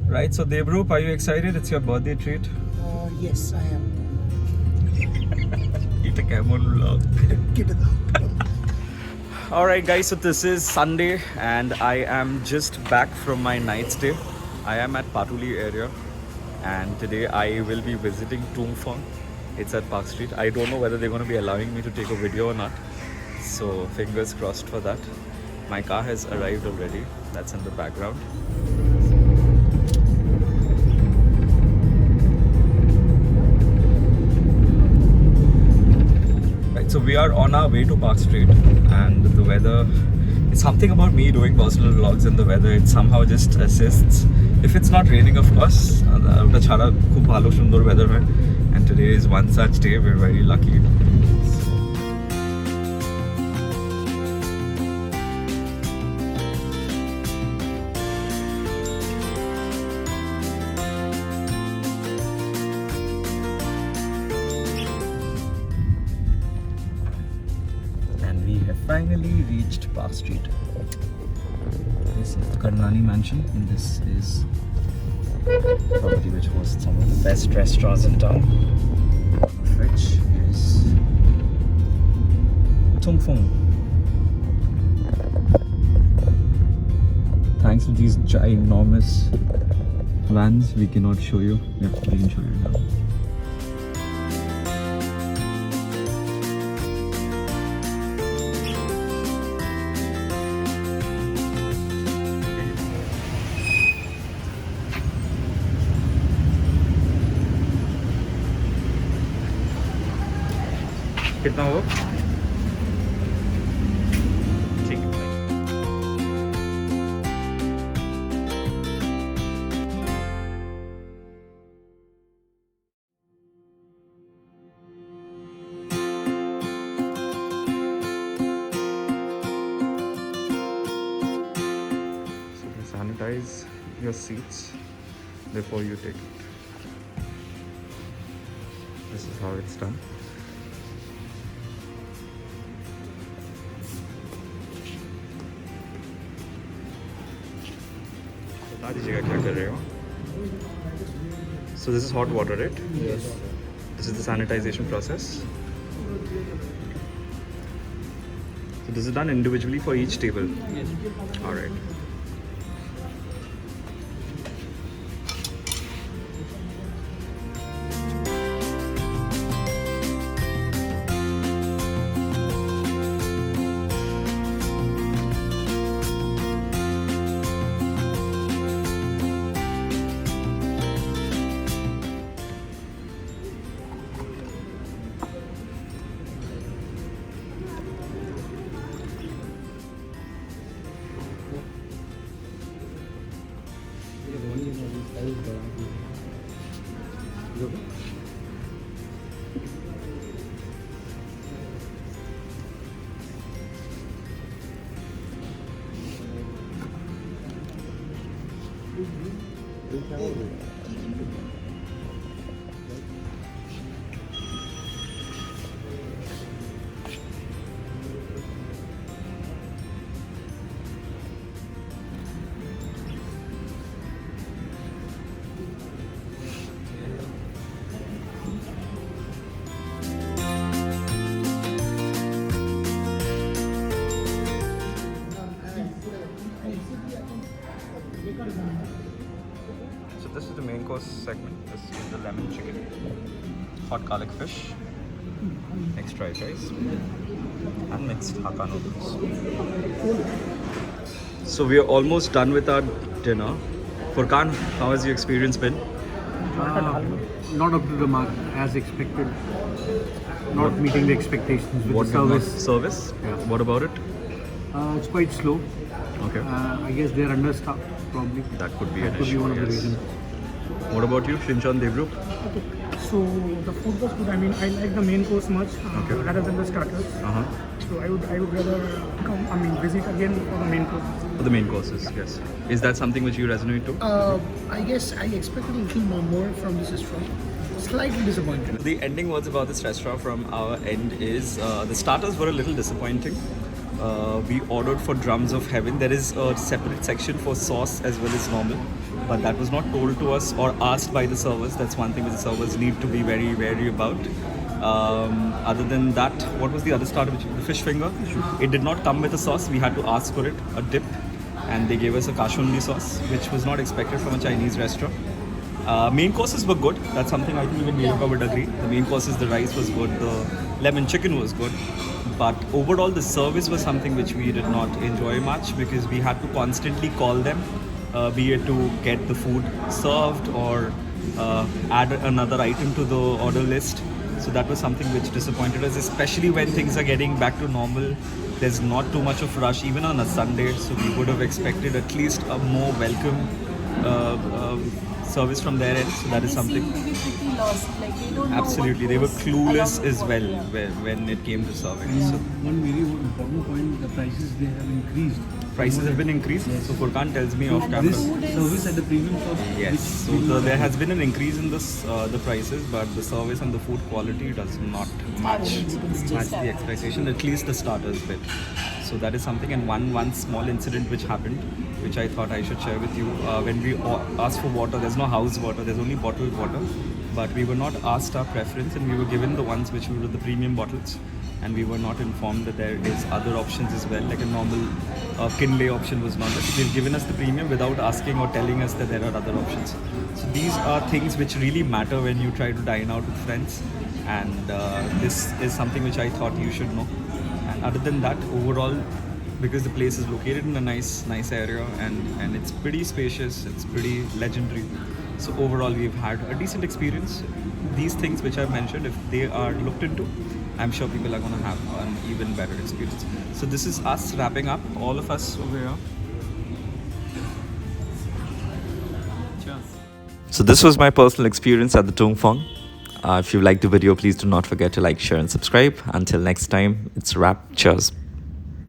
Right, so Devrup, are you excited? It's your birthday treat. Yes, I am. Eat a camel vlog. Get it out. Alright guys, so this is Sunday and I am just back from my night stay. I am at Patuli area and today I will be visiting Tungfang. It's at Park Street. I don't know whether they're going to be allowing me to take a video or not. So fingers crossed for that. My car has arrived already. That's in the background. So we are on our way to Park Street and the weather, it's something about me doing personal vlogs and the weather, it somehow just assists. If it's not raining, of course, khub bhalo sundor weather hai. And today is one such day, we're very lucky. We have finally reached Park Street. This is the Karnani Mansion and this is the property which hosts some of the best restaurants in town, one of which is Tungfang. Thanks to these ginormous vans, we cannot show you. Yeah, we can show you now. कितना हो? ठीक है भाई. So sanitize your seats before you take it. This is how it's done. So this is hot water, right? Yes. This is the sanitization process. So this is done individually for each table. Yes. All right. So this is the main course segment. This is the lemon chicken, hot garlic fish, mixed fried rice, and mixed Hakka noodles. So we are almost done with our dinner. Furkan, how has your experience been? Not up to the mark as expected. Not meeting the expectations with What the service. Service? Yeah. What about it? It's quite slow. Okay. I guess they're understaffed probably. That could be That an could issue. be one of the Yes. reasons. What about you, Shinchan Devrup? Okay, so the food was good. I mean, I like the main course much rather than the starters. Uh-huh. So I would rather visit again for the main course. For the main courses, yes. Is that something which you resonate to? I guess I expected a little more from this restaurant. Slightly disappointed. The ending words about this restaurant from our end is the starters were a little disappointing. we ordered for Drums of Heaven. There is a separate section for sauce as well as normal, but that was not told to us or asked by the servers. That's one thing which the servers need to be very wary about. Other than that, what was the other starter? The fish finger. It did not come with a sauce. We had to ask for it, a dip, and they gave us a kashundi sauce, which was not expected from a Chinese restaurant. Main courses were good. That's something I think even Niruka would agree. The main courses, the rice was good, the lemon chicken was good. But overall, the service was something which we did not enjoy much because we had to constantly call them, be it to get the food served or add another item to the order list. So that was something which disappointed us, especially when things are getting back to normal. There's not too much of rush, even on a Sunday. So we would have expected at least a more welcome service from their end. So that is something. They seem to be pretty lost. Like they don't know Absolutely, what they were goes clueless along with as what, well yeah. when it came to serving. And So one very important point, the prices they have increased. prices have been increased. Yes. So Furkan tells me off And camera. This food is- service at the premium cost. Yes, which so we will not there have. has been an increase in the prices, but the service and the food quality does not match It's just the average. expectation. At least the starters bit. So that is something. And one small incident which happened, which I thought I should share with you. When we asked for water, there's no house water. There's only bottled water. But we were not asked our preference, and we were given the ones which were the premium bottles. And we were not informed that there is other options as well, like a normal Kinley option was not. They've given us the premium without asking or telling us that there are other options. So these are things which really matter when you try to dine out with friends, and this is something which I thought you should know. And other than that, overall, because the place is located in a nice area and it's pretty spacious, it's pretty legendary. So overall, we've had a decent experience. These things which I've mentioned, if they are looked into, I'm sure people are going to have an even better experience. So this is us wrapping up, all of us over here. Cheers. So this was my personal experience at the Tung Fong. If you liked the video, please do not forget to like, share and subscribe. Until next time, it's a wrap. Cheers.